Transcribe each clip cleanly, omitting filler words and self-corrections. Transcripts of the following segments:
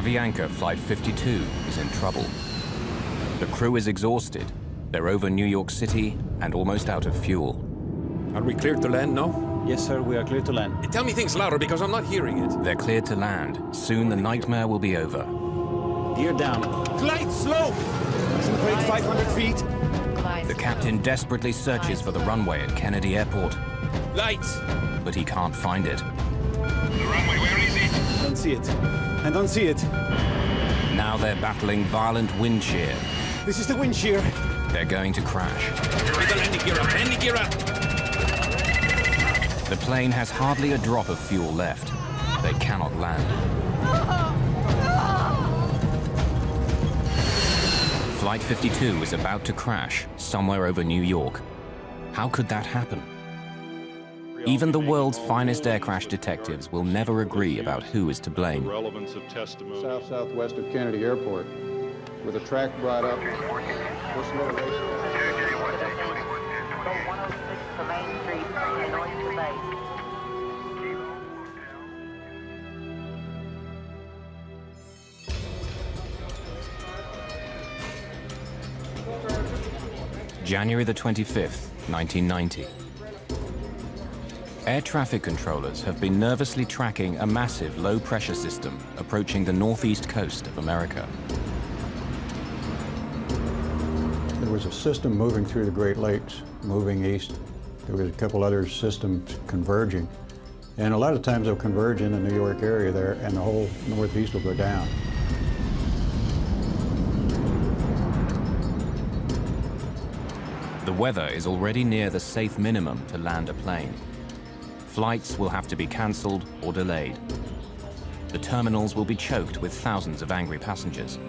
Avianca Flight 52 is in trouble. The crew is exhausted. They're over New York City and almost out of fuel. Are we cleared to land now? Yes, sir, we are clear to land. Tell me things louder because I'm not hearing it. They're cleared to land. Soon the nightmare will be over. Gear down. Glide slow! Concentrate 500 feet. The captain desperately searches for the runway at Kennedy Airport, Lights! but he can't find it. The runway, where is it? I don't see it. I don't see it. Now they're battling violent wind shear. This is the wind shear. They're going to crash. With the landing gear up, landing gear up! The plane has hardly a drop of fuel left. They cannot land. Flight 52 is about to crash somewhere over New York. How could that happen? Even the world's finest air crash detectives will never agree about who is to blame. Relevance of testimony. Southwest of Kennedy Airport, with a track brought up. This motivation. January the 25th, 1990. Air traffic controllers have been nervously tracking a massive low-pressure system approaching the northeast coast of America. There was a system moving through the Great Lakes, moving east. There was a couple other systems converging. And a lot of times they'll converge in the New York area there, and the whole northeast will go down. The weather is already near the safe minimum to land a plane. Flights will have to be cancelled or delayed. The terminals will be choked with thousands of angry passengers.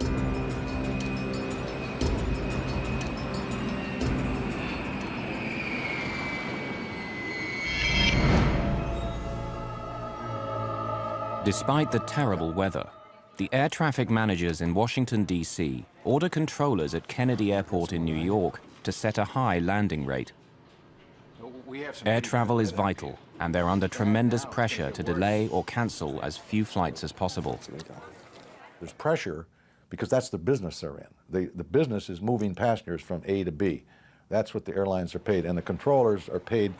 Despite the terrible weather, the air traffic managers in Washington, D.C. order controllers at Kennedy Airport in New York to set a high landing rate. Air travel is vital, and they're under tremendous pressure to delay or cancel as few flights as possible. There's pressure because that's the business they're in. The business is moving passengers from A to B. That's what the airlines are paid, and the controllers are paid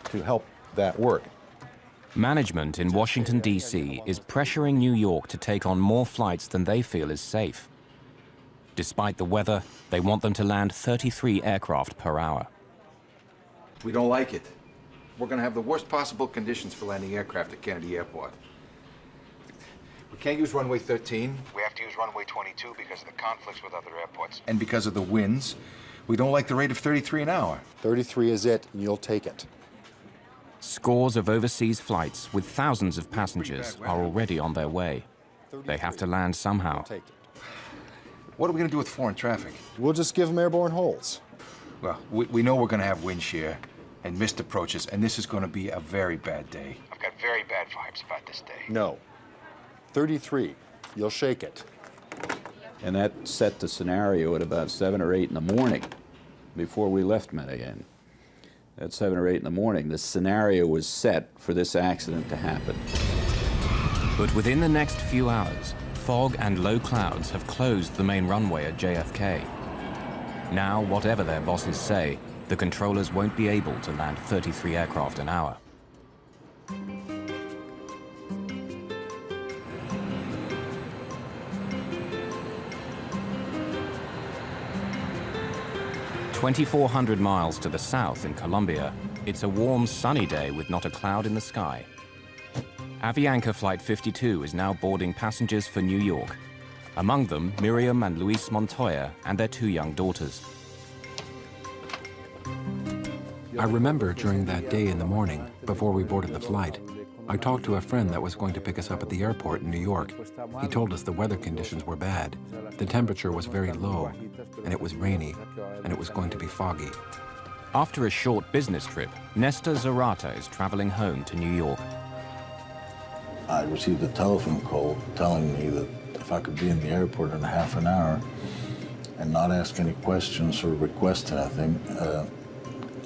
to help that work. Management in Washington, D.C. is pressuring New York to take on more flights than they feel is safe. Despite the weather, they want them to land 33 aircraft per hour. We don't like it. We're going to have the worst possible conditions for landing aircraft at Kennedy Airport. We can't use runway 13. We have to use runway 22 because of the conflicts with other airports. And because of the winds, we don't like the rate of 33 an hour. 33 is it, and you'll take it. Scores of overseas flights with thousands of passengers are already on their way. They have to land somehow. What are we going to do with foreign traffic? We'll just give them airborne holes. Well, we know we're going to have wind shear and missed approaches, and this is going to be a very bad day. I've got very bad vibes about this day. No. 33. You'll shake it. And that set the scenario at about 7 or 8 in the morning before we left Medellín. At 7 or 8 in the morning, the scenario was set for this accident to happen. But within the next few hours, fog and low clouds have closed the main runway at JFK. Now, whatever their bosses say, the controllers won't be able to land 33 aircraft an hour. "2,400 miles to the south in Colombia, it's a warm, sunny day with not a cloud in the sky. Avianca Flight 52 is now boarding passengers for New York. Among them, Miriam and Luis Montoya and their 2 young daughters. I remember during that day in the morning, before we boarded the flight, I talked to a friend that was going to pick us up at the airport in New York. He told us the weather conditions were bad. The temperature was very low, and it was rainy, and it was going to be foggy. After a short business trip, Nesta Zarata is traveling home to New York. I received a telephone call telling me that if I could be in the airport in half an hour and not ask any questions or request anything,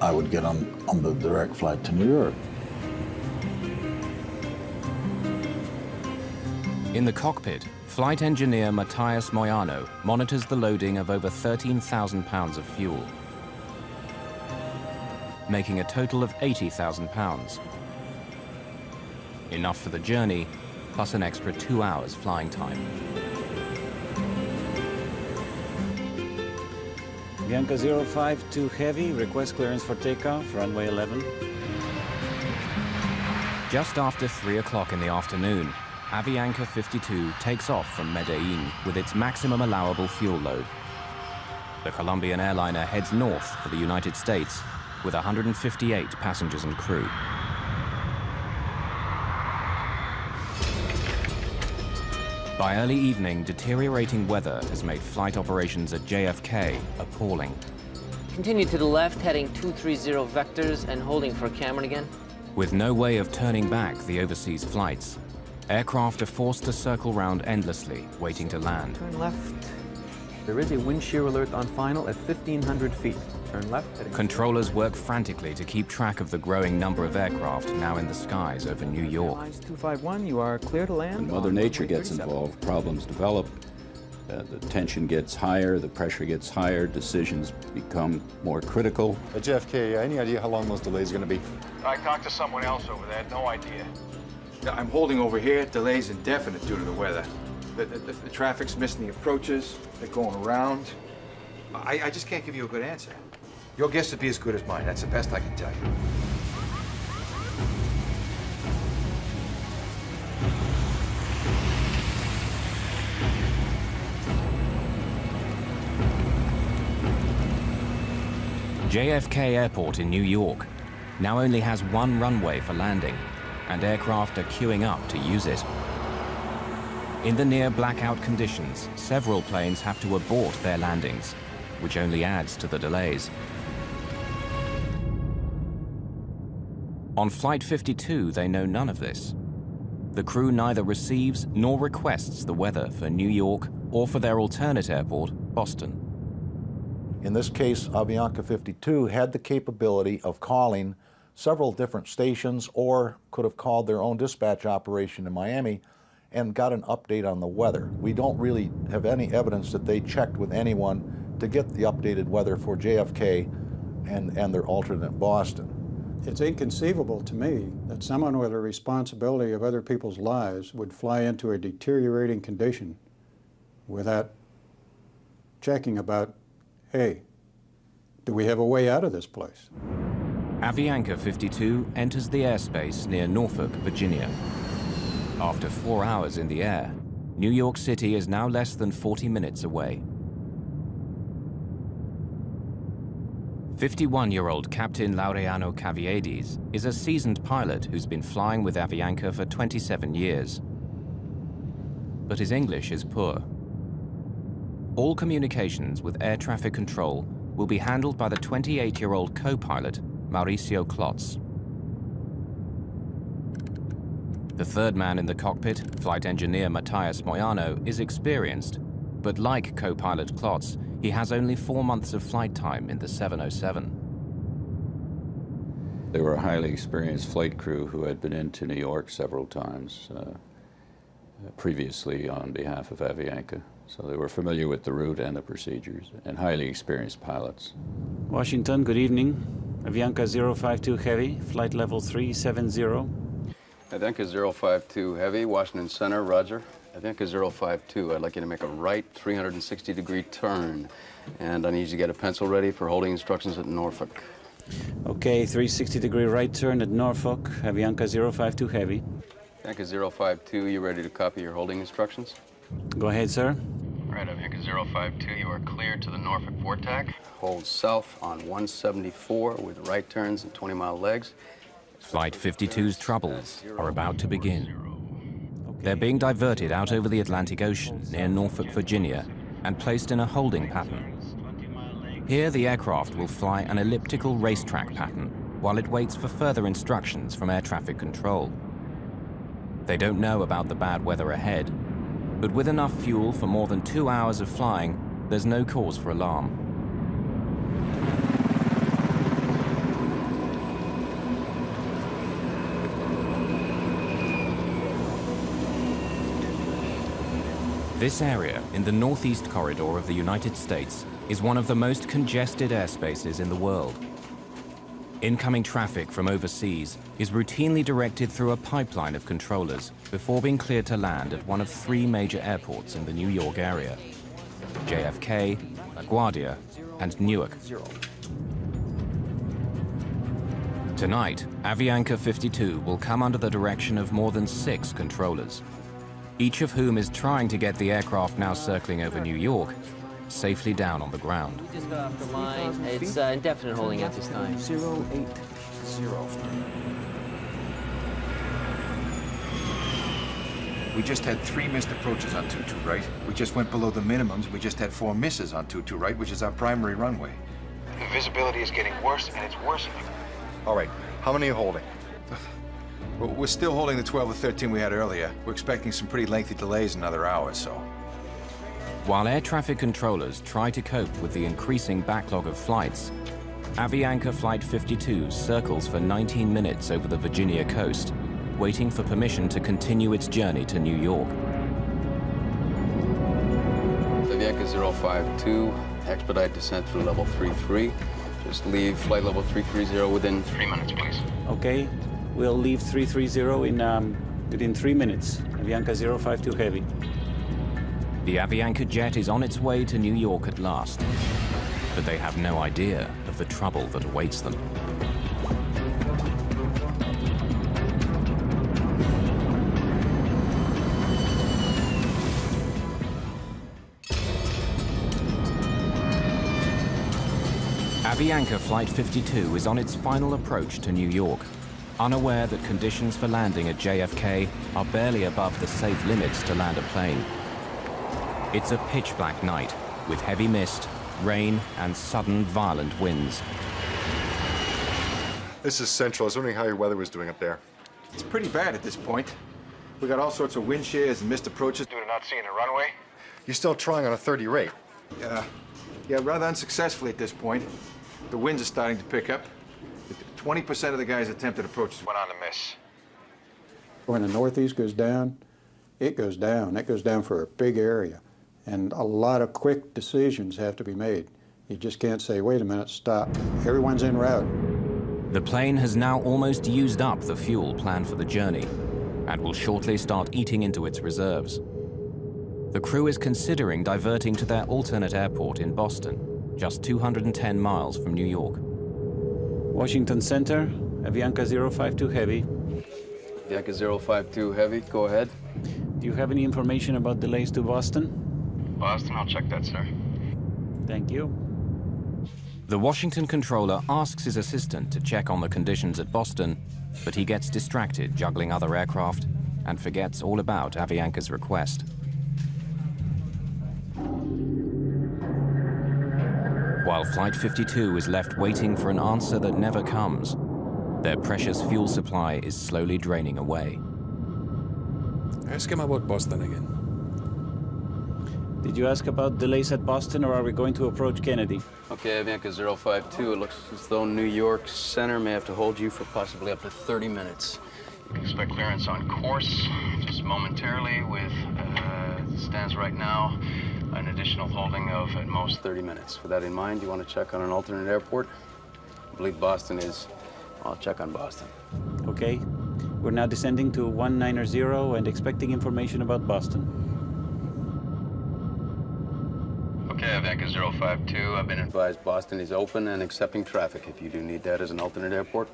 I would get on the direct flight to New York. In the cockpit, Flight engineer Matthias Moyano monitors the loading of over 13,000 pounds of fuel, making a total of 80,000 pounds. Enough for the journey, plus an extra 2 hours flying time. Avianca 052 Heavy, request clearance for takeoff, runway 11. Just after 3 o'clock in the afternoon, Avianca 52 takes off from Medellín with its maximum allowable fuel load. The Colombian airliner heads north for the United States with 158 passengers and crew. By early evening, deteriorating weather has made flight operations at JFK appalling. Continue to the left, heading 230 vectors and holding for Cameron again. With no way of turning back the overseas flights, aircraft are forced to circle round endlessly, waiting to land. Turn left. There is a wind shear alert on final at 1,500 feet. Turn left. Controllers work frantically to keep track of the growing number of aircraft now in the skies over New York. 251, you are clear to land. When Mother Nature gets involved, problems develop. The tension gets higher, the pressure gets higher, decisions become more critical. At JFK, any idea how long those delays are going to be? I talked to someone else over there, no idea. I'm holding over here. Delay's indefinite due to the weather. The traffic's missing the approaches. They're going around. I just can't give you a good answer. Your guess would be as good as mine. That's the best I can tell you. JFK Airport in New York now only has one runway for landing, and aircraft are queuing up to use it. In the near blackout conditions, several planes have to abort their landings, which only adds to the delays. On Flight 52, they know none of this. The crew neither receives nor requests the weather for New York or for their alternate airport, Boston. In this case, Avianca 52 had the capability of calling several different stations or could have called their own dispatch operation in Miami and got an update on the weather. We don't really have any evidence that they checked with anyone to get the updated weather for JFK and their alternate Boston. It's inconceivable to me that someone with a responsibility of other people's lives would fly into a deteriorating condition without checking about, hey, do we have a way out of this place? Avianca 52 enters the airspace near Norfolk, Virginia. After 4 hours in the air, New York City is now less than 40 minutes away. 51-year-old Captain Laureano Caviedes is a seasoned pilot who's been flying with Avianca for 27 years. But his English is poor. All communications with air traffic control will be handled by the 28-year-old co-pilot, Mauricio Klotz. The third man in the cockpit, flight engineer Matthias Moyano, is experienced, but like co-pilot Klotz, he has only 4 months of flight time in the 707. They were a highly experienced flight crew who had been into New York several times previously on behalf of Avianca. So they were familiar with the route and the procedures, and highly experienced pilots. Washington, good evening. Avianca 052 Heavy, flight level 370. Avianca 052 Heavy, Washington Center, roger. Avianca 052, I'd like you to make a right 360-degree turn. And I need you to get a pencil ready for holding instructions at Norfolk. Okay, 360-degree right turn at Norfolk, Avianca 052 Heavy. Avianca 052, you ready to copy your holding instructions? Go ahead, sir. All right, Avianca 052, you are cleared to the Norfolk VORTAC. Hold south on 174 with right turns and 20-mile legs. Flight 52's troubles are about to begin. They're being diverted out over the Atlantic Ocean near Norfolk, Virginia, and placed in a holding pattern. Here, the aircraft will fly an elliptical racetrack pattern while it waits for further instructions from air traffic control. They don't know about the bad weather ahead, but with enough fuel for more than 2 hours of flying, there's no cause for alarm. This area in the northeast corridor of the United States is one of the most congested airspaces in the world. Incoming traffic from overseas is routinely directed through a pipeline of controllers before being cleared to land at one of 3 major airports in the New York area: JFK, LaGuardia, and Newark. Tonight, Avianca 52 will come under the direction of more than 6 controllers, each of whom is trying to get the aircraft now circling over New York safely down on the ground. We just got off the line. It's indefinite holding at this time. 080. We just had 3 missed approaches on 22, right? We just went below the minimums. We just had 4 misses on 22, right? Which is our primary runway. The visibility is getting worse, and it's worsening. All right, how many are you holding? Well, we're still holding the 12 or 13 we had earlier. We're expecting some pretty lengthy delays in another hour or so. While air traffic controllers try to cope with the increasing backlog of flights, Avianca Flight 52 circles for 19 minutes over the Virginia coast, waiting for permission to continue its journey to New York. Avianca 052, expedite descent through level 33. Just leave flight level 330 within 3 minutes, please. Okay, we'll leave 330 within 3 minutes. Avianca 052 Heavy. The Avianca jet is on its way to New York at last, but they have no idea of the trouble that awaits them. Avianca Flight 52 is on its final approach to New York, unaware that conditions for landing at JFK are barely above the safe limits to land a plane. It's a pitch-black night with heavy mist, rain, and sudden violent winds. This is Central. I was wondering how your weather was doing up there. It's pretty bad at this point. We got all sorts of wind shears and missed approaches Due to not seeing a runway? You're still trying on a 30 rate. Yeah, rather unsuccessfully at this point. The winds are starting to pick up. 20% of the guys attempted approaches went on to miss. When the northeast goes down, it goes down. It goes down for a big area. And a lot of quick decisions have to be made. You just can't say, wait a minute, stop. Everyone's en route. The plane has now almost used up the fuel planned for the journey and will shortly start eating into its reserves. The crew is considering diverting to their alternate airport in Boston, just 210 miles from New York. Washington Center, Avianca 052 Heavy. Avianca 052 Heavy, go ahead. Do you have any information about delays to Boston? Boston, I'll check that, sir. Thank you. The Washington controller asks his assistant to check on the conditions at Boston, but he gets distracted juggling other aircraft and forgets all about Avianca's request. While Flight 52 is left waiting for an answer that never comes, their precious fuel supply is slowly draining away. Ask him about Boston again. Did you ask about delays at Boston, or are we going to approach Kennedy? Okay, Avianca 052, it looks as though New York Center may have to hold you for possibly up to 30 minutes. You can expect clearance on course just momentarily with, Stands right now, an additional holding of at most 30 minutes. With that in mind, do you want to check on an alternate airport? I believe Boston is. I'll check on Boston. Okay. We're now descending to 190 and expecting information about Boston. Okay, Avianca 052, I've been advised Boston is open and accepting traffic if you do need that as an alternate airport.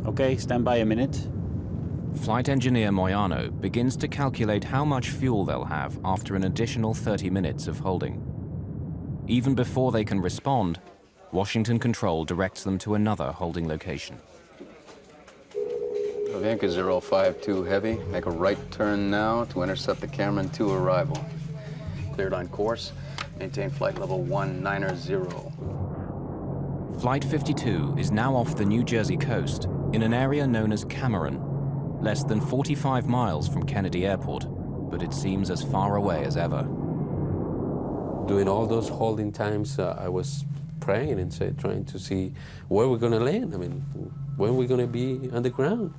Okay, stand by a minute. Flight engineer Moyano begins to calculate how much fuel they'll have after an additional 30 minutes of holding. Even before they can respond, Washington Control directs them to another holding location. Avianca 052 Heavy, make a right turn now to intercept the Cameron 2 arrival. Cleared on course, maintain flight level 190. Flight 52 is now off the New Jersey coast in an area known as Cameron, less than 45 miles from Kennedy Airport, but it seems as far away as ever. During all those holding times, I was praying and trying to see where we're going to land. I mean, when we're going to be on the ground.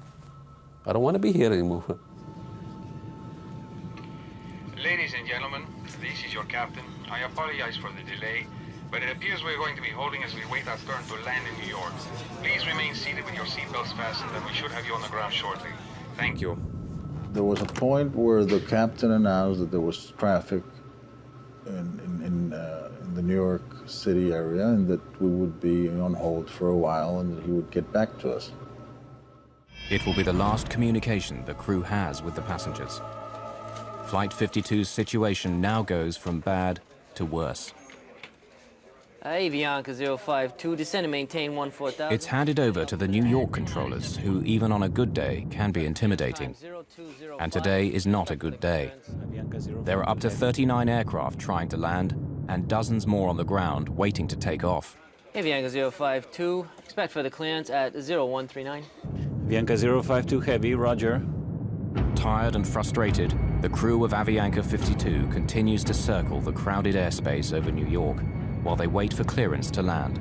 I don't want to be here anymore. Ladies and gentlemen, is your captain. I apologize for the delay, but it appears we're going to be holding as we wait our turn to land in New York. Please remain seated with your seatbelts fastened, and we should have you on the ground shortly. Thank you. There was a point where the captain announced that there was traffic in the New York City area and that we would be on hold for a while and that he would get back to us. It will be the last communication the crew has with the passengers. Flight 52's situation now goes from bad to worse. Avianca 052, descend and maintain 14,000. It's handed over to the New York controllers, who even on a good day can be intimidating. And today is not a good day. There are up to 39 aircraft trying to land and dozens more on the ground waiting to take off. Avianca 052, expect further clearance at 0139. Avianca 052 Heavy, roger. Tired and frustrated, the crew of Avianca 52 continues to circle the crowded airspace over New York while they wait for clearance to land.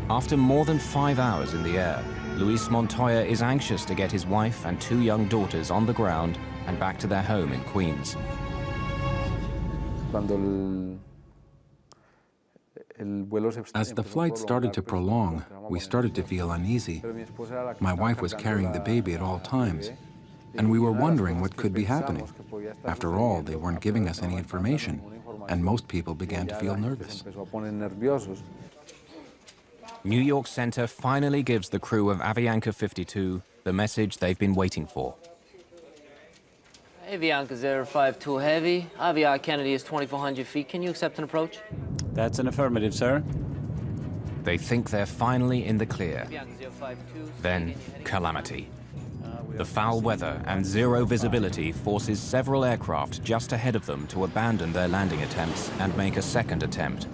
After more than 5 hours in the air, Luis Montoya is anxious to get his wife and 2 young daughters on the ground and back to their home in Queens. As the flight started to prolong, we started to feel uneasy. My wife was carrying the baby at all times, and we were wondering what could be happening. After all, they weren't giving us any information, and most people began to feel nervous. New York Center finally gives the crew of Avianca 52 the message they've been waiting for. Avianca 052 Heavy, Aviar Kennedy is 2,400 feet. Can you accept an approach? That's an affirmative, sir. They think they're finally in the clear. Then, calamity. The foul weather and zero visibility forces several aircraft just ahead of them to abandon their landing attempts and make a second attempt.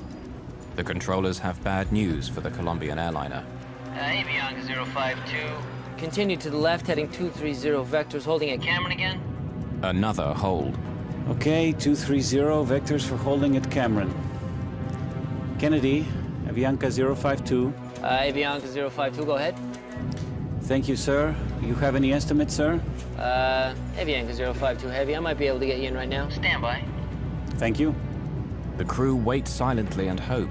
The controllers have bad news for the Colombian airliner. Avianca 052, continue to the left, heading 230 vectors, holding at Cameron again. Another hold. Okay, 230 vectors for holding at Cameron. Kennedy, Avianca 052. Avianca 052, go ahead. Thank you, sir. You have any estimates, sir? Avianca 052 Heavy, I might be able to get you in right now. Stand by. Thank you. The crew wait silently and hope.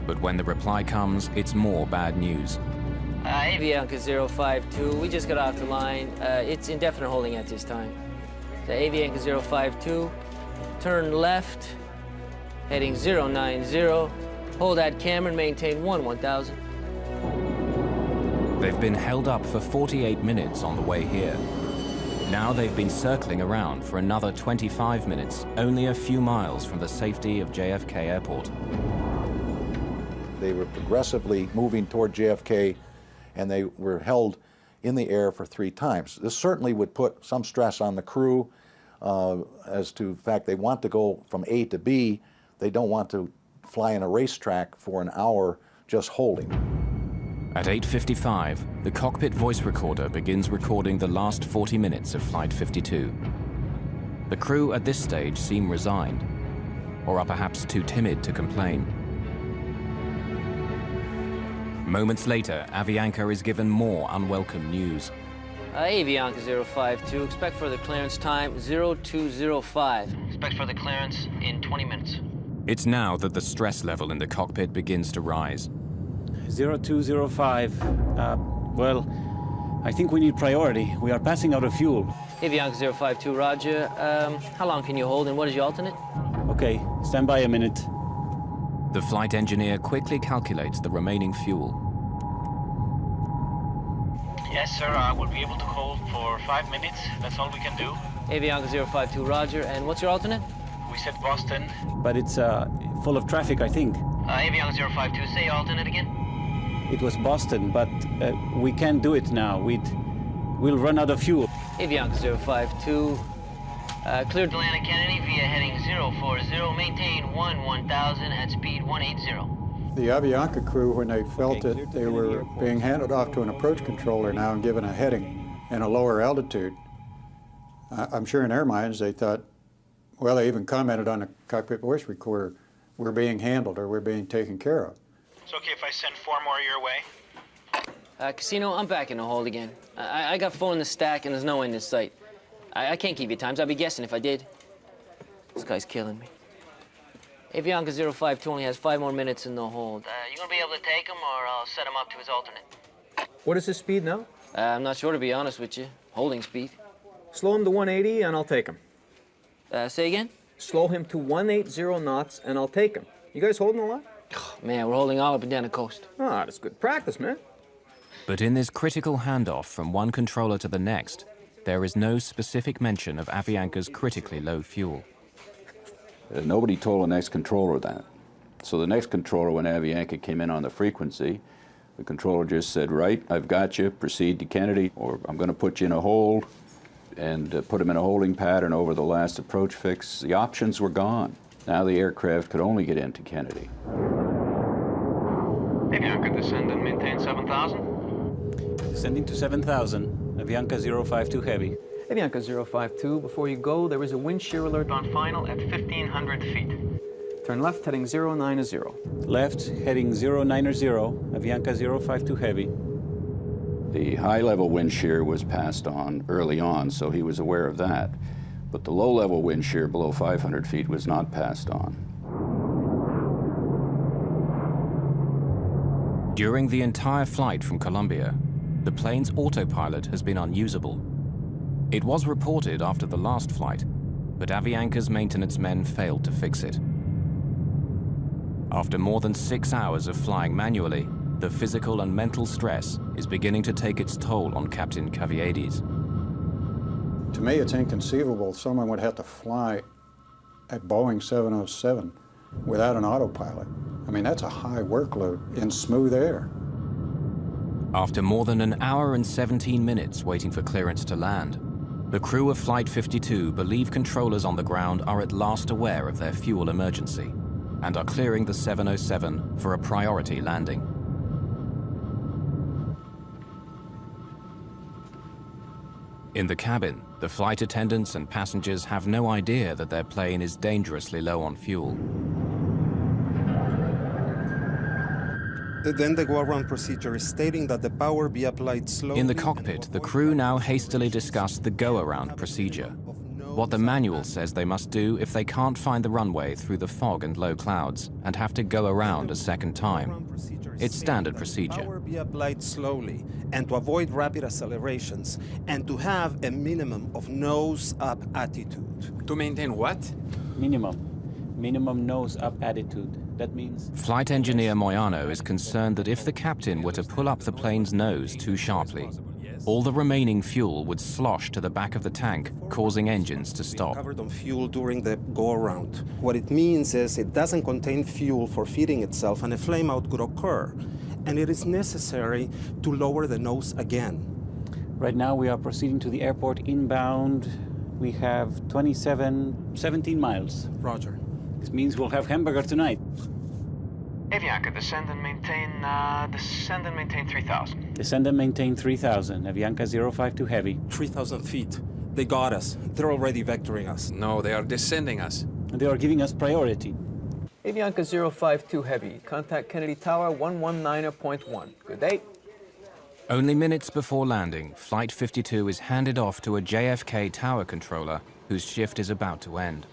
But when the reply comes, it's more bad news. Avianca 052, we just got off the line. It's indefinite holding at this time. The Avianca 052, turn left, heading 090, hold at Cameron, maintain 1000. They've been held up for 48 minutes on the way here. Now they've been circling around for another 25 minutes, only a few miles from the safety of JFK Airport. They were progressively moving toward JFK, and they were held in the air for 3 times. This certainly would put some stress on the crew as to the fact they want to go from A to B. They don't want to fly in a racetrack for an hour just holding. At 8:55, the cockpit voice recorder begins recording the last 40 minutes of Flight 52. The crew at this stage seem resigned, or are perhaps too timid to complain. Moments later, Avianca is given more unwelcome news. Avianca 052, expect further clearance time 0205. Expect further clearance in 20 minutes. It's now that the stress level in the cockpit begins to rise. 0205. Well, I think we need priority. We are passing out of fuel. Avianca 052, roger. How long can you hold and what is your alternate? Okay, stand by a minute. The flight engineer quickly calculates the remaining fuel. Yes, sir, I will be able to hold for 5 minutes. That's all we can do. Avianca 052, roger. And what's your alternate? We said Boston. But it's full of traffic, I think. Avianca 052, say alternate again. It was Boston, but we can't do it now. We'll run out of fuel. Avianca 052, cleared Atlanta Kennedy via heading 040, maintain 1000 at speed 180. The Avianca crew, when they felt that they were being handed off to an approach controller now and given a heading and a lower altitude, I'm sure in their minds they thought, well, they even commented on the cockpit voice recorder, we're being handled or we're being taken care of. It's okay if I send 4 more your way? Casino, I'm back in the hold again. I got phone in the stack and there's no end in sight. I can't keep you times. I'd be guessing if I did. This guy's killing me. Avianca 052 only has 5 more minutes in the hold. You gonna be able to take him, or I'll set him up to his alternate? What is his speed now? I'm not sure, to be honest with you. Holding speed. Slow him to 180 and I'll take him. Say again? Slow him to 180 knots and I'll take him. You guys holding a lot? Man, we're holding all up and down the coast. Ah, that's good practice, man. But in this critical handoff from one controller to the next, there is no specific mention of Avianca's critically low fuel. Nobody told the next controller that. So the next controller, when Avianca came in on the frequency, the controller just said, right, I've got you, proceed to Kennedy, or I'm going to put you in a hold, and put him in a holding pattern over the last approach fix. The options were gone. Now the aircraft could only get into Kennedy. Avianca, descend and maintain 7,000. Descending to 7,000, Avianca 052 Heavy. Avianca 052, before you go, there is a wind shear alert On final at 1,500 feet. Turn left, heading 090. Left, heading 090, Avianca 052 Heavy. The high-level wind shear was passed on early on, so he was aware of that. But the low-level wind shear below 500 feet was not passed on. During the entire flight from Colombia, the plane's autopilot has been unusable. It was reported after the last flight, but Avianca's maintenance men failed to fix it. After more than 6 hours of flying manually, the physical and mental stress is beginning to take its toll on Captain Caviedes. To me, it's inconceivable someone would have to fly at Boeing 707 without an autopilot. I mean, that's a high workload in smooth air. After more than an hour and 17 minutes waiting for clearance to land, the crew of Flight 52 believe controllers on the ground are at last aware of their fuel emergency and are clearing the 707 for a priority landing. In the cabin, the flight attendants and passengers have no idea that their plane is dangerously low on fuel. Then the go-around procedure is stating that the power be applied slowly. In the cockpit, the crew now hastily discuss the go-around procedure, what the manual says they must do if they can't find the runway through the fog and low clouds and have to go around a second time. It's standard procedure. Power be applied slowly and to avoid rapid accelerations and to have a minimum of nose-up attitude. To maintain what? Minimum nose-up attitude. That means... Flight engineer Moyano is concerned that if the captain were to pull up the plane's nose too sharply, all the remaining fuel would slosh to the back of the tank, causing engines to stop. Covered on fuel during the go-around. What it means is it doesn't contain fuel for feeding itself and a flameout could occur. And it is necessary to lower the nose again. Right now we are proceeding to the airport inbound. We have 17 miles. Roger. This means we'll have hamburger tonight. Avianca, descend and maintain 3,000. Descend and maintain 3,000. Avianca 052 Heavy. 3,000 feet. They got us. They're already vectoring us. No, they are descending us. And they are giving us priority. Avianca 052 Heavy, contact Kennedy Tower 119.1. Good day. Only minutes before landing, Flight 52 is handed off to a JFK tower controller whose shift is about to end.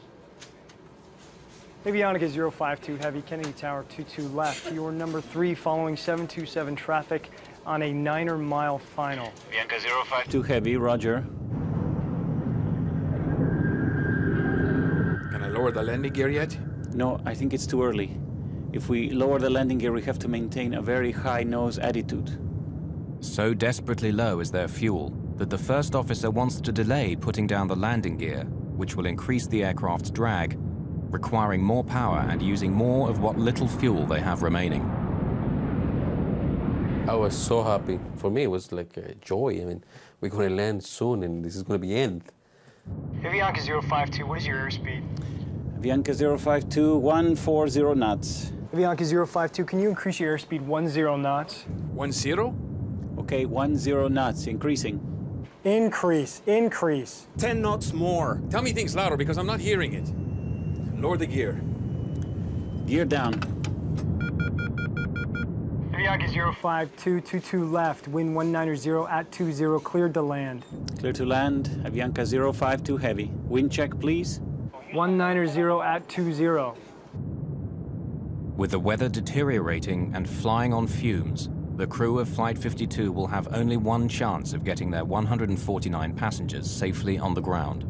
Avianca 052 Heavy, Kennedy Tower 22 left. You are number 3 following 727 traffic on a 9-mile final. Avianca 052 Heavy, roger. Can I lower the landing gear yet? No, I think it's too early. If we lower the landing gear, we have to maintain a very high nose attitude. So desperately low is their fuel that the first officer wants to delay putting down the landing gear, which will increase the aircraft's drag, requiring more power and using more of what little fuel they have remaining. I was so happy. For me, it was like a joy. I mean, we're going to land soon, and this is going to be end. Avianca 052, what is your airspeed? Avianca 052, 140 knots. Avianca 052, can you increase your airspeed 10 knots? 10? Okay, 10 knots, increasing. Increase. 10 knots more. Tell me things louder because I'm not hearing it. Lower the gear. Gear down. Avianca 052, 22 left, wind 190 at 20, cleared to land. Clear to land, Avianca 052 heavy. Wind check, please. 190 at 20. With the weather deteriorating and flying on fumes, the crew of Flight 52 will have only one chance of getting their 149 passengers safely on the ground.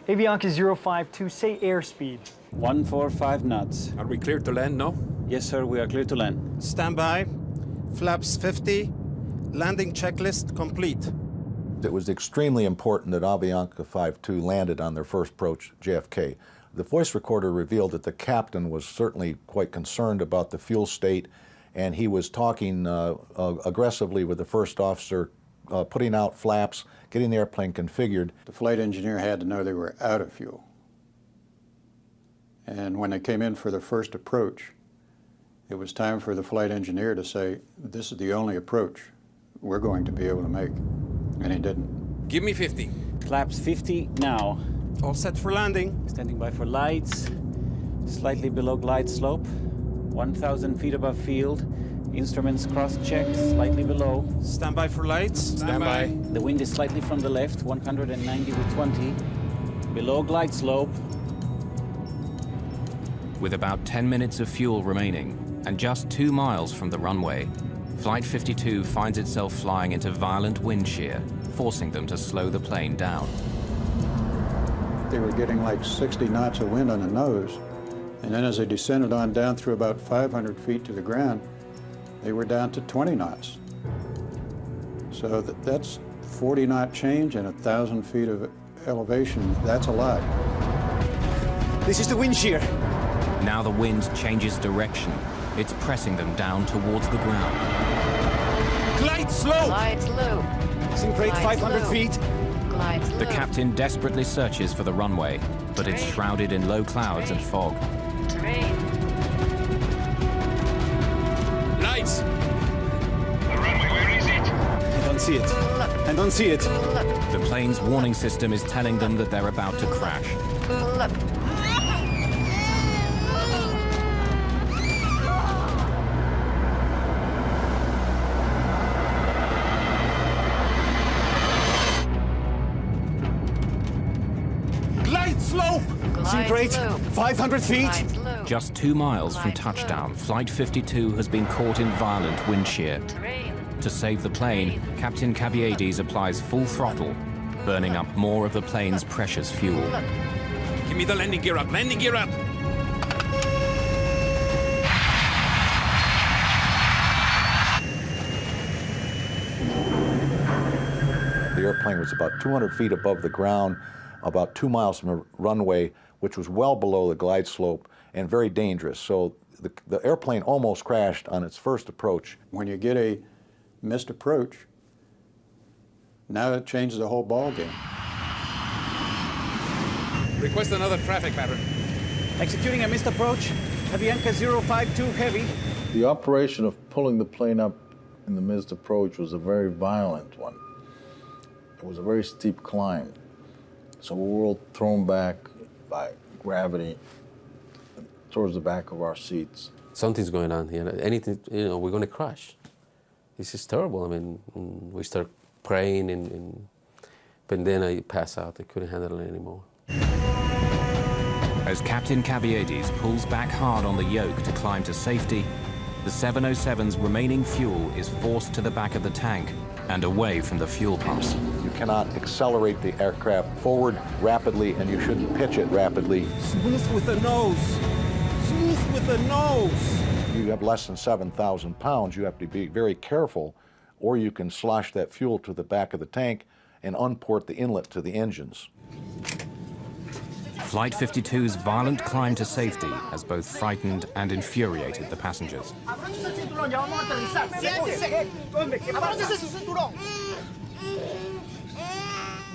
Avianca 052, say airspeed. 145 knots. Are we cleared to land, no? Yes, sir, we are clear to land. Stand by. Flaps 50. Landing checklist complete. It was extremely important that Avianca 52 landed on their first approach, JFK. The voice recorder revealed that the captain was certainly quite concerned about the fuel state, and he was talking aggressively with the first officer, putting out flaps, getting the airplane configured. The flight engineer had to know they were out of fuel. And when they came in for the first approach, it was time for the flight engineer to say, this is the only approach we're going to be able to make. And he didn't. Give me 50. Flaps 50 now. All set for landing. Standing by for lights. Slightly below glide slope. 1,000 feet above field. Instruments cross-checked, slightly below. Stand by for lights. Stand by. The wind is slightly from the left, 190 with 20. Below glide slope. With about 10 minutes of fuel remaining and just 2 miles from the runway, Flight 52 finds itself flying into violent wind shear, forcing them to slow the plane down. They were getting like 60 knots of wind on the nose. And then as they descended on down through about 500 feet to the ground, they were down to 20 knots. So that's 40 knot change and 1,000 feet of elevation. That's a lot. This is the wind shear. Now the wind changes direction. It's pressing them down towards the ground. Glide slope! Glide slope. Sink rate 500 feet. Glide slope. The captain desperately searches for the runway, but it's shrouded in low clouds and fog. Terrain. Lights! The runway, where is it? I don't see it. I don't see it. The plane's warning system is telling them that they're about to crash. Look. Glide slope! Sink rate 500 feet. Just 2 miles from touchdown, Flight 52 has been caught in violent wind shear. To save the plane, Captain Caviedes applies full throttle, burning up more of the plane's precious fuel. Give me the landing gear up, landing gear up! The airplane was about 200 feet above the ground, about 2 miles from the runway, which was well below the glide slope and very dangerous. So the airplane almost crashed on its first approach. When you get a missed approach, now it changes the whole ball game. Request another traffic pattern. Executing a missed approach. Avianca 052 heavy. The operation of pulling the plane up in the missed approach was a very violent one. It was a very steep climb. So we were all thrown back by gravity towards the back of our seats. Something's going on here. Anything, we're going to crash. This is terrible. I mean, we start praying, but then I pass out. I couldn't handle it anymore. As Captain Caviedes pulls back hard on the yoke to climb to safety, the 707's remaining fuel is forced to the back of the tank and away from the fuel pumps. You cannot accelerate the aircraft forward rapidly, and you shouldn't pitch it rapidly. Smooth with the nose. Smooth with the nose. You have less than 7,000 pounds. You have to be very careful, or you can slosh that fuel to the back of the tank and unport the inlet to the engines. Flight 52's violent climb to safety has both frightened and infuriated the passengers.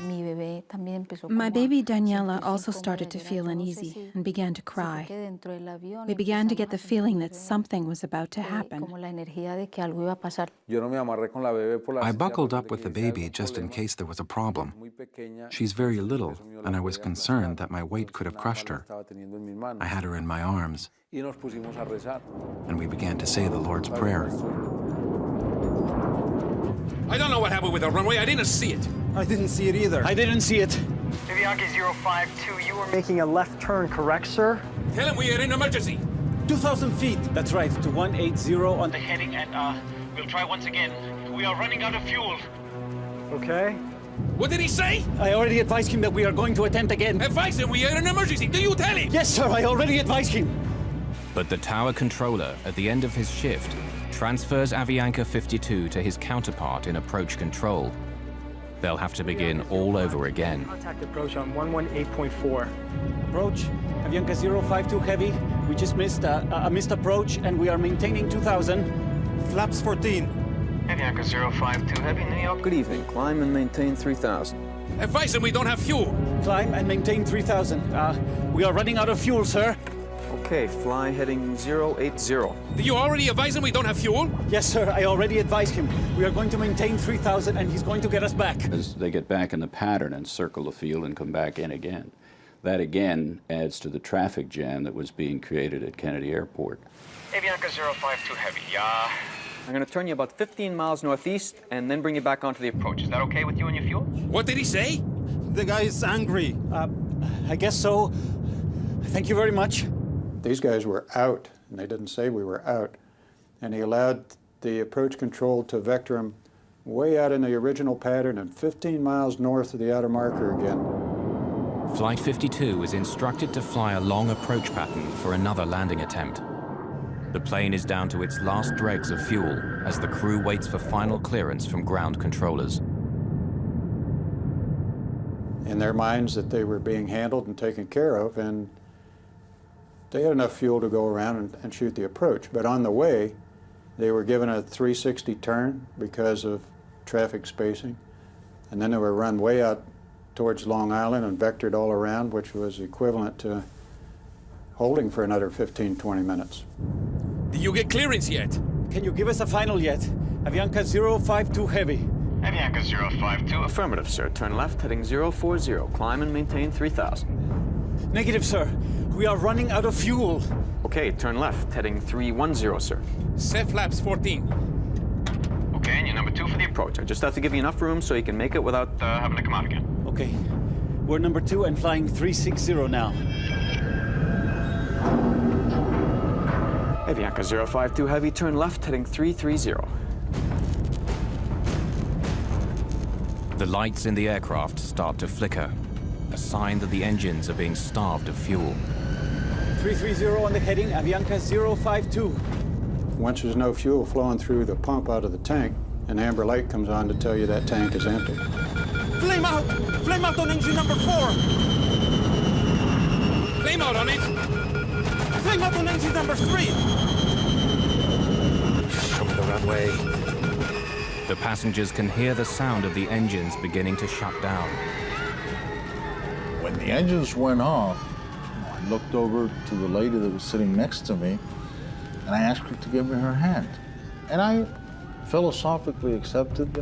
My baby Daniela also started to feel uneasy and began to cry. We began to get the feeling that something was about to happen. I buckled up with the baby just in case there was a problem. She's very little, and I was concerned that my weight could have crushed her. I had her in my arms, and we began to say the Lord's Prayer. I don't know what happened with the runway. I didn't see it. I didn't see it either. I didn't see it. Avianca 052, you were Making a left turn, correct, sir? Tell him we are in emergency. 2,000 feet. That's right, to 180 on the heading, and we'll try once again. We are running out of fuel. Okay. What did he say? I already advised him that we are going to attempt again. Advise him we are in an emergency. Do you tell him? Yes, sir, I already advised him. But the tower controller, at the end of his shift, transfers Avianca 52 to his counterpart in approach control. They'll have to begin all over again. Contact approach on 118.4. Approach, Avianca 052 heavy. We just missed a missed approach and we are maintaining 2,000. Flaps 14. Avianca 052 heavy, New York. Good evening. Climb and maintain 3,000. Advise him we don't have fuel. Climb and maintain 3,000. We are running out of fuel, sir. Okay, fly heading 080. Did you already advise him we don't have fuel? Yes, sir, I already advised him. We are going to maintain 3,000 and he's going to get us back. As they get back in the pattern and circle the field and come back in again. That again adds to the traffic jam that was being created at Kennedy Airport. Avianca 052 heavy, I'm going to turn you about 15 miles northeast and then bring you back onto the approach. Is that okay with you and your fuel? What did he say? The guy is angry. I guess so. Thank you very much. These guys were out, and they didn't say we were out. And he allowed the approach control to vector them way out in the original pattern and 15 miles north of the outer marker again. Flight 52 was instructed to fly a long approach pattern for another landing attempt. The plane is down to its last dregs of fuel as the crew waits for final clearance from ground controllers. In their minds that they were being handled and taken care of, and they had enough fuel to go around and shoot the approach. But on the way, they were given a 360 turn because of traffic spacing. And then they were run way out towards Long Island and vectored all around, which was equivalent to holding for another 15, 20 minutes. Did you get clearance yet? Can you give us a final yet? Avianca 052 heavy. Avianca 052. Affirmative, sir. Turn left, heading 040. Climb and maintain 3,000. Negative, sir. We are running out of fuel. Okay, turn left, heading 310, sir. Set flaps 14. Okay, and you're number 2 for the Approach. I just have to give you enough room so you can make it without having to come out again. Okay. We're number 2 and flying 360 now. Avianca 052 heavy, turn left, heading 330. The lights in the aircraft start to flicker, a sign that the engines are being starved of fuel. 330 on the heading, Avianca 052. Once there's no fuel flowing through the pump out of the tank, an amber light comes on to tell you that tank is empty. Flame out! Flame out on engine number 4! Flame out on it! Flame out on engine number 3! Show me the runway. The passengers can hear the sound of the engines beginning to shut down. When the engines went off, I looked over to the lady that was sitting next to me, and I asked her to give me her hand. And I philosophically accepted,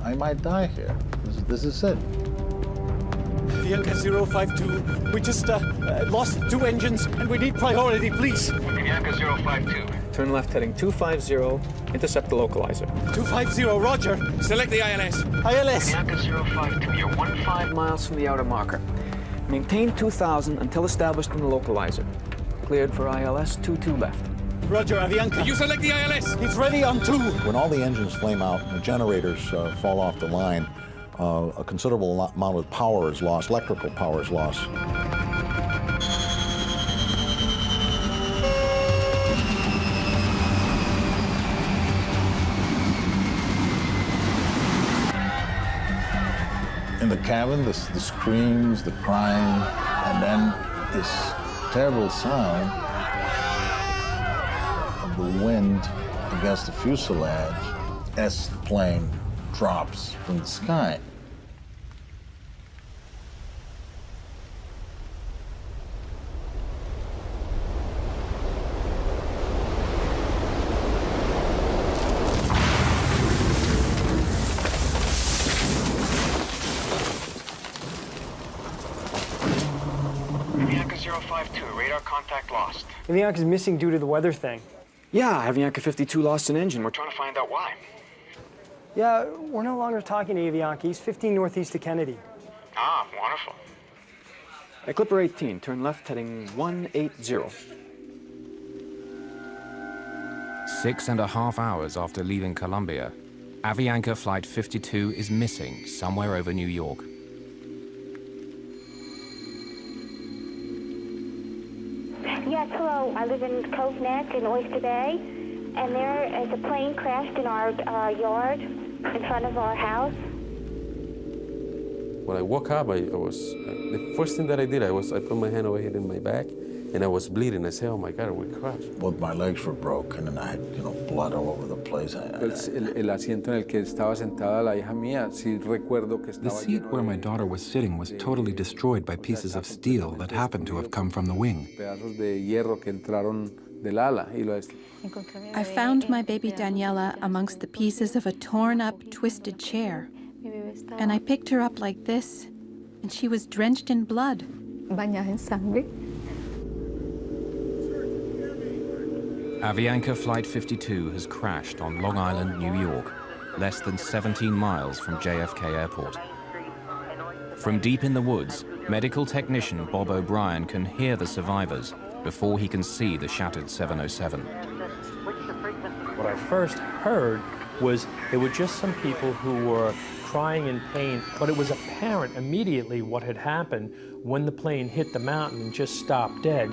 I might die here. This is it. Avianca 052, we just lost 2 engines, and we need priority, please. Avianca 052. Turn left, heading 250. Intercept the localizer. 250, roger. Select the ILS. ILS. Avianca 052, you're 5 miles from the outer marker. Maintain 2,000 until established in the localizer. Cleared for ILS 22 left. Roger, Avianca. Did you select the ILS? It's ready on 2. When all the engines flame out and the generators fall off the line, a considerable amount of power is lost, electrical power is lost. In the cabin, the screams, the crying, and then this terrible sound of the wind against the fuselage as the plane drops from the sky. Avianca's missing due to the weather thing. Yeah, Avianca 52 lost an engine. We're trying to find out why. Yeah, we're no longer talking to Avianca. He's 15 northeast of Kennedy. Ah, wonderful. At Clipper 18, turn left heading 180. 6.5 hours after leaving Colombia, Avianca Flight 52 is missing somewhere over New York. Yes, hello. I live in Cove Neck in Oyster Bay, and there is a plane crashed in our yard in front of our house. When I woke up, the first thing that I did, I put my hand over here in my back, and I was bleeding. I said, "Oh my God, we crashed." Both my legs were broken, and I had, blood all over the place. El asiento en el que estaba sentada la hija mía, sí recuerdo que estaba. The seat where my daughter was sitting was totally destroyed by pieces of steel that happened to have come from the wing. Pedazos de hierro que entraron del ala y lo. I found my baby Daniela amongst the pieces of a torn-up, twisted chair. And I picked her up like this, and she was drenched in blood. Bañada en sangre. Avianca Flight 52 has crashed on Long Island, New York, less than 17 miles from JFK Airport. From deep in the woods, medical technician Bob O'Brien can hear the survivors before he can see the shattered 707. What I first heard was there were just some people who were crying in pain, but it was apparent immediately what had happened when the plane hit the mountain and just stopped dead.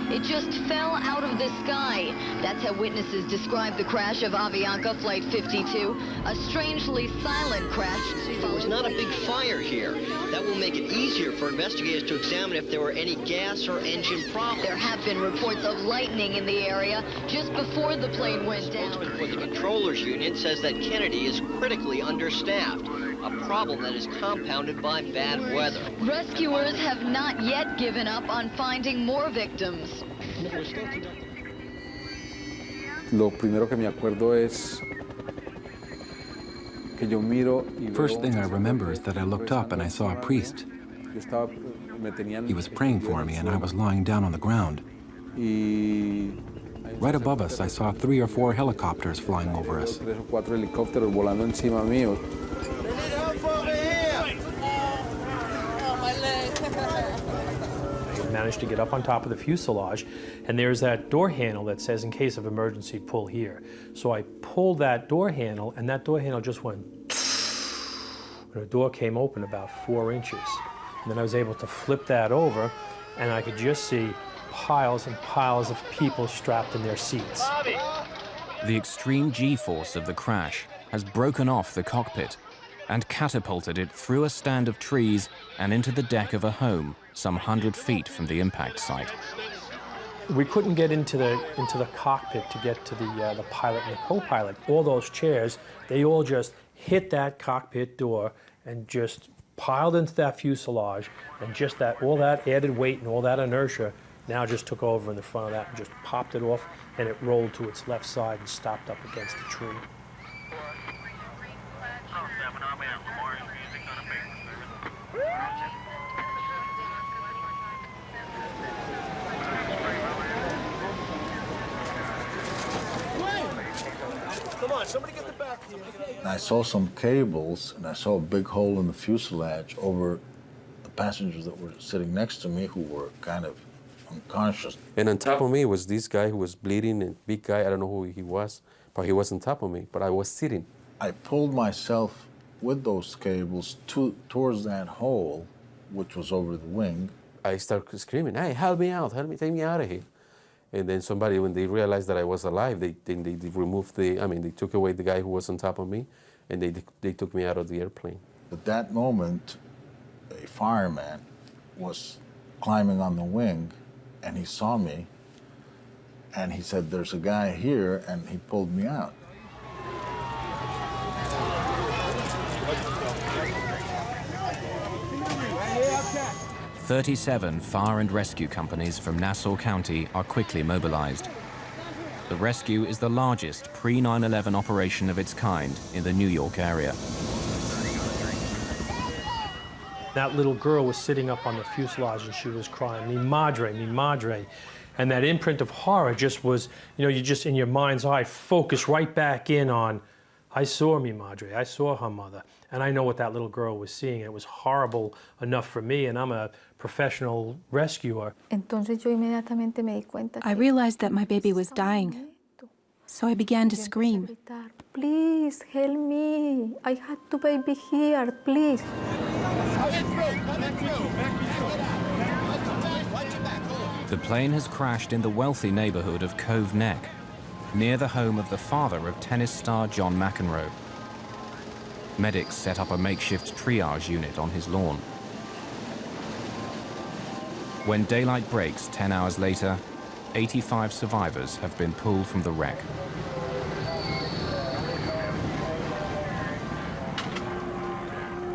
It just fell out of the sky. That's how witnesses describe the crash of Avianca Flight 52, a strangely silent crash. There was not a big fire here. That will make it easier for investigators to examine if there were any gas or engine problems. There have been reports of lightning in the area just before the plane went down. The spokesman for the controllers union says that Kennedy is critically understaffed, a problem that is compounded by bad weather. Rescuers have not yet given up on finding more victims. Lo primero que me acuerdo es que yo miro y First thing I remember is that I looked up and I saw a priest. He was praying for me and I was lying down on the ground. Right above us, I saw 3 or 4 helicopters flying over us. 3 o 4 helicópteros volando encima mío. Managed to get up on top of the fuselage, and there's that door handle that says, in case of emergency, pull here. So I pulled that door handle, and that door handle just went, and the door came open about 4 inches. And then I was able to flip that over, and I could just see piles and piles of people strapped in their seats. The extreme G-force of the crash has broken off the cockpit and catapulted it through a stand of trees and into the deck of a home some 100 feet from the impact site. We couldn't get into the cockpit to get to the pilot and the co-pilot. All those chairs, they all just hit that cockpit door and just piled into that fuselage, and just all that added weight and all that inertia now just took over in the front of that and just popped it off, and it rolled to its left side and stopped up against the tree. Come on, somebody get the back here. And I saw some cables, and I saw a big hole in the fuselage over the passengers that were sitting next to me who were kind of unconscious. And on top of me was this guy who was bleeding, a big guy, I don't know who he was, but he was on top of me, but I was sitting. I pulled myself with those cables towards that hole, which was over the wing. I started screaming, "Hey, help me out, help me, take me out of here." And then somebody, when they realized that I was alive, they removed they took away the guy who was on top of me, and they took me out of the airplane. At that moment, a fireman was climbing on the wing, and he saw me, and he said, "There's a guy here," and he pulled me out. 37 fire and rescue companies from Nassau County are quickly mobilized. The rescue is the largest pre-9/11 operation of its kind in the New York area. That little girl was sitting up on the fuselage and she was crying, mi madre, mi madre. And that imprint of horror just was, you know, you just in your mind's eye focus right back in on, I saw mi madre, I saw her mother. And I know what that little girl was seeing. It was horrible enough for me, and I'm a professional rescuer. I realized that my baby was dying, so I began to scream. Please help me. I had the baby here, please. The plane has crashed in the wealthy neighborhood of Cove Neck, near the home of the father of tennis star John McEnroe. Medics set up a makeshift triage unit on his lawn. When daylight breaks 10 hours later, 85 survivors have been pulled from the wreck.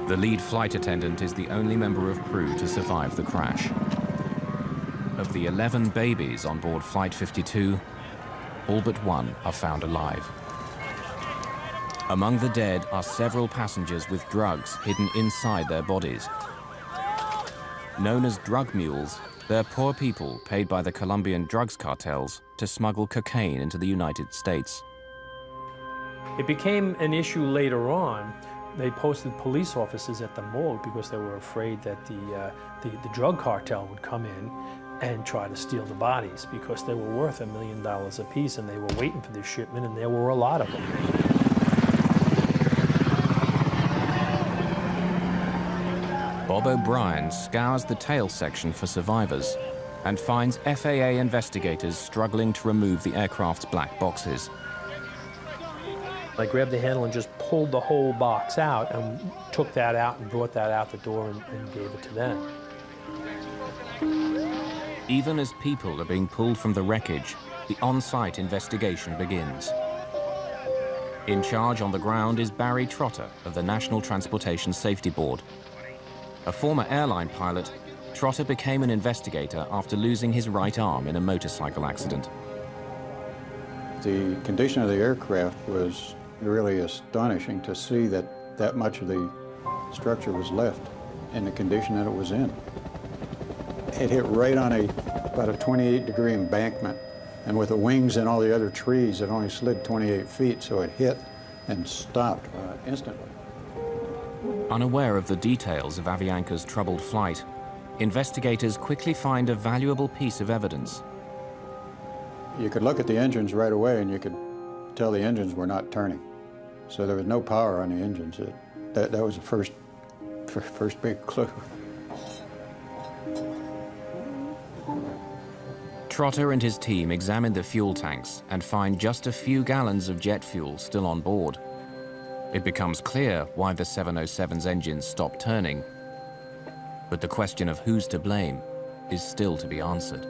The lead flight attendant is the only member of crew to survive the crash. Of the 11 babies on board Flight 52, all but one are found alive. Among the dead are several passengers with drugs hidden inside their bodies. Known as drug mules, they're poor people paid by the Colombian drugs cartels to smuggle cocaine into the United States. It became an issue later on. They posted police officers at the morgue because they were afraid that the drug cartel would come in and try to steal the bodies because they were worth $1 million apiece and they were waiting for this shipment, and there were a lot of them. Bob O'Brien scours the tail section for survivors and finds FAA investigators struggling to remove the aircraft's black boxes. I grabbed the handle and just pulled the whole box out and took that out and brought that out the door and gave it to them. Even as people are being pulled from the wreckage, the on-site investigation begins. In charge on the ground is Barry Trotter of the National Transportation Safety Board. A former airline pilot, Trotter became an investigator after losing his right arm in a motorcycle accident. The condition of the aircraft was really astonishing to see that that much of the structure was left in the condition that it was in. It hit right on about a 28-degree embankment, and with the wings and all the other trees, it only slid 28 feet, so it hit and stopped instantly. Unaware of the details of Avianca's troubled flight, investigators quickly find a valuable piece of evidence. You could look at the engines right away and you could tell the engines were not turning. So there was no power on the engines. That was the first big clue. Trotter and his team examine the fuel tanks and find just a few gallons of jet fuel still on board. It becomes clear why the 707's engines stopped turning, but the question of who's to blame is still to be answered.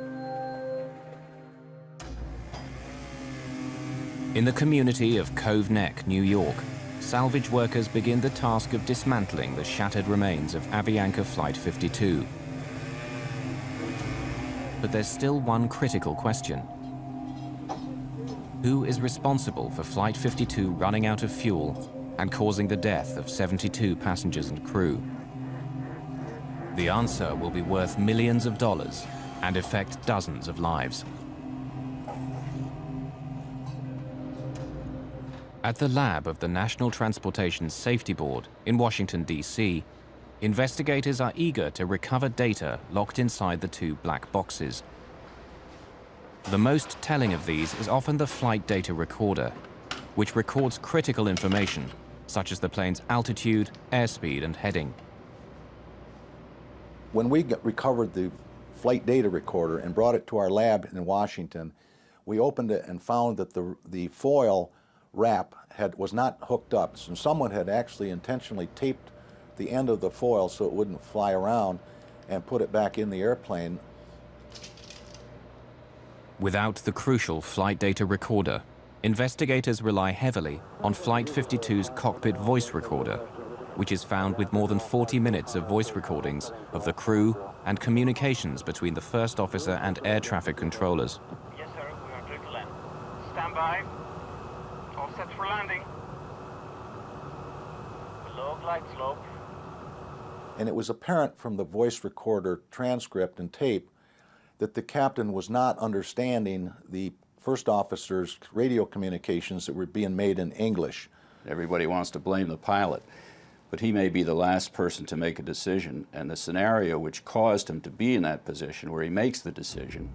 In the community of Cove Neck, New York, salvage workers begin the task of dismantling the shattered remains of Avianca Flight 52. But there's still one critical question. Who is responsible for Flight 52 running out of fuel and causing the death of 72 passengers and crew? The answer will be worth millions of dollars and affect dozens of lives. At the lab of the National Transportation Safety Board in Washington, D.C., investigators are eager to recover data locked inside the two black boxes. The most telling of these is often the flight data recorder, which records critical information, such as the plane's altitude, airspeed, and heading. When we recovered the flight data recorder and brought it to our lab in Washington, we opened it and found that the foil wrap was not hooked up. So someone had actually intentionally taped the end of the foil so it wouldn't fly around and put it back in the airplane. Without the crucial flight data recorder, investigators rely heavily on Flight 52's cockpit voice recorder, which is found with more than 40 minutes of voice recordings of the crew and communications between the first officer and air traffic controllers. Yes, sir. We are clear to land. Stand by. All set for landing. Below glide slope. And it was apparent from the voice recorder transcript and tape that the captain was not understanding the first officer's radio communications that were being made in English. Everybody wants to blame the pilot, but he may be the last person to make a decision, and the scenario which caused him to be in that position where he makes the decision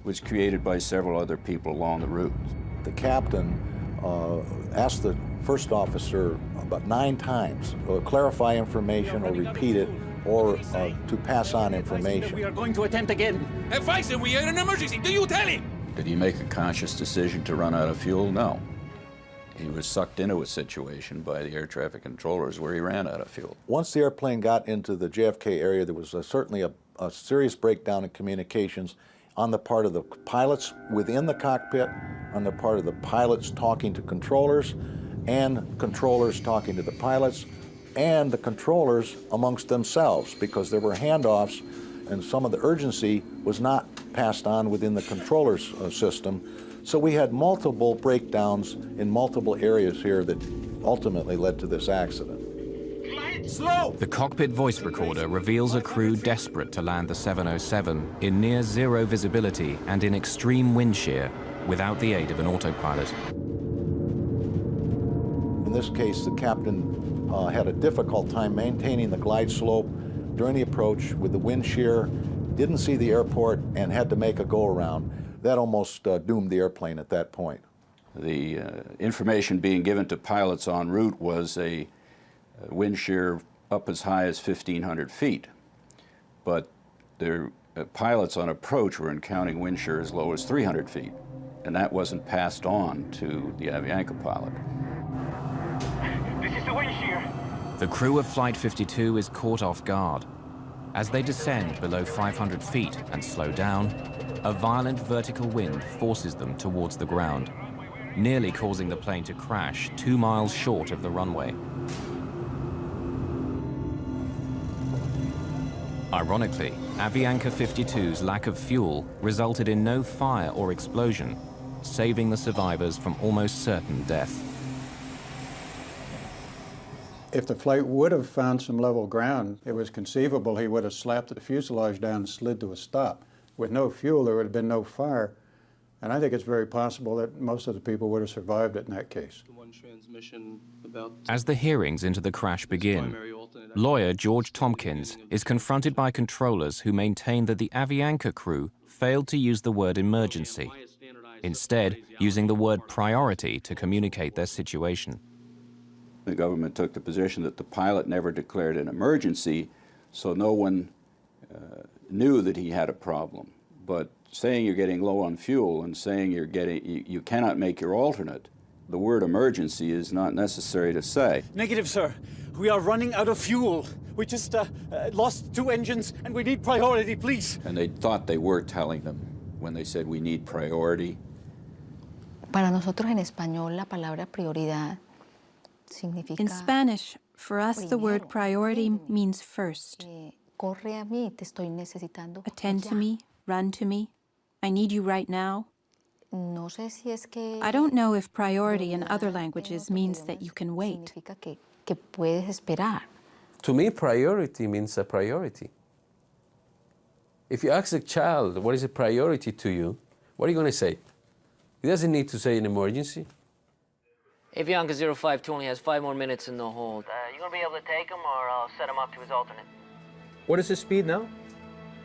was created by several other people along the route. The captain asked the first officer about 9 times to clarify information or repeat it or to pass on information. We are going to attempt again. Advise him, we are in an emergency. Do you tell him? Did he make a conscious decision to run out of fuel? No. He was sucked into a situation by the air traffic controllers where he ran out of fuel. Once the airplane got into the JFK area, there was certainly a serious breakdown in communications on the part of the pilots within the cockpit, on the part of the pilots talking to controllers, and controllers talking to the pilots, and the controllers amongst themselves, because there were handoffs and some of the urgency was not passed on within the controllers system. So we had multiple breakdowns in multiple areas here that ultimately led to this accident. Slow! The cockpit voice recorder reveals a crew desperate to land the 707 in near zero visibility and in extreme wind shear without the aid of an autopilot. In this case, the captain had a difficult time maintaining the glide slope during the approach with the wind shear, didn't see the airport, and had to make a go-around. That almost doomed the airplane at that point. The information being given to pilots en route was a wind shear up as high as 1,500 feet. But their pilots on approach were encountering wind shear as low as 300 feet. And that wasn't passed on to the Avianca pilot. This is the wind shear. The crew of Flight 52 is caught off guard. As they descend below 500 feet and slow down, a violent vertical wind forces them towards the ground, nearly causing the plane to crash 2 miles short of the runway. Ironically, Avianca 52's lack of fuel resulted in no fire or explosion, saving the survivors from almost certain death. If the flight would have found some level ground, it was conceivable he would have slapped the fuselage down and slid to a stop. With no fuel, there would have been no fire, and I think it's very possible that most of the people would have survived it in that case. As the hearings into the crash begin, lawyer George Tompkins is confronted by controllers who maintain that the Avianca crew failed to use the word emergency, instead using the word priority to communicate their situation. The government took the position that the pilot never declared an emergency, so no one knew that he had a problem. But saying you're getting low on fuel and saying you cannot make your alternate, the word emergency is not necessary to say. Negative, sir. We are running out of fuel. We just lost 2 engines and we need priority, please. And they thought they were telling them when they said we need priority. Para nosotros en español, la palabra prioridad significa... In Spanish, for us, the word priority means first. Corre a mí, te estoy necesitando. Attend to me, run to me. I need you right now. No sé si es que... I don't know if priority in other languages means that you can wait. Que puedes esperar. To me, priority means a priority. If you ask a child, what is a priority to you, what are you going to say? He doesn't need to say an emergency. Avianca 052 only has 5 more minutes in the hold. You gonna be able to take him, or I'll set him up to his alternate? What is his speed now?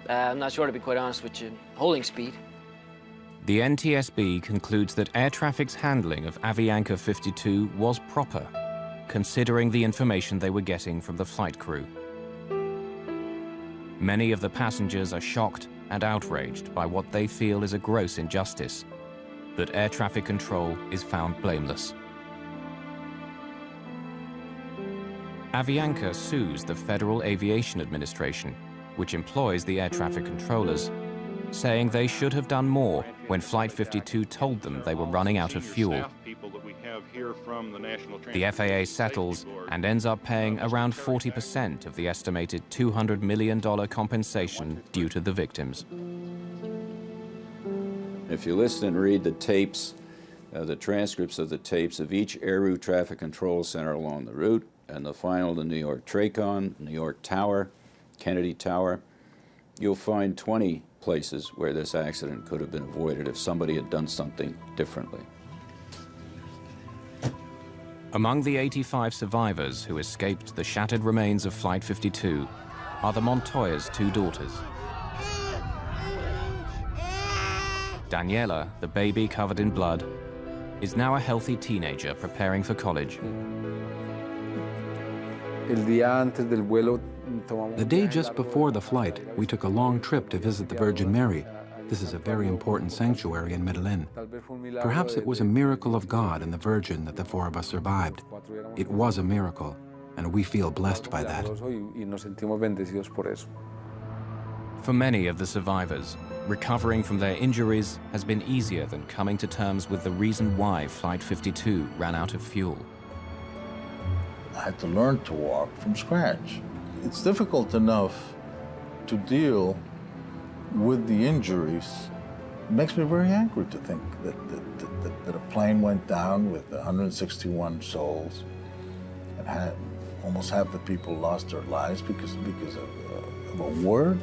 I'm not sure, to be quite honest with you. Holding speed. The NTSB concludes that air traffic's handling of Avianca 52 was proper, considering the information they were getting from the flight crew. Many of the passengers are shocked and outraged by what they feel is a gross injustice, that air traffic control is found blameless. Avianca sues the Federal Aviation Administration, which employs the air traffic controllers, saying they should have done more when Flight 52 told them they were running out of fuel. The FAA settles and ends up paying around 40% of the estimated $200 million compensation due to the victims. If you listen and read the tapes, the transcripts of the tapes of each air route traffic control center along the route, and the final to New York TRACON, New York Tower, Kennedy Tower, you'll find 20 places where this accident could have been avoided if somebody had done something differently. Among the 85 survivors who escaped the shattered remains of Flight 52 are the Montoya's two daughters. Daniela, the baby covered in blood, is now a healthy teenager preparing for college. The day just before the flight, we took a long trip to visit the Virgin Mary. This is a very important sanctuary in Medellín. Perhaps it was a miracle of God and the Virgin that the four of us survived. It was a miracle, and we feel blessed by that. For many of the survivors, recovering from their injuries has been easier than coming to terms with the reason why Flight 52 ran out of fuel. I had to learn to walk from scratch. It's difficult enough to deal with the injuries. It makes me very angry to think that a plane went down with 161 souls and had almost half the people lost their lives because of a word.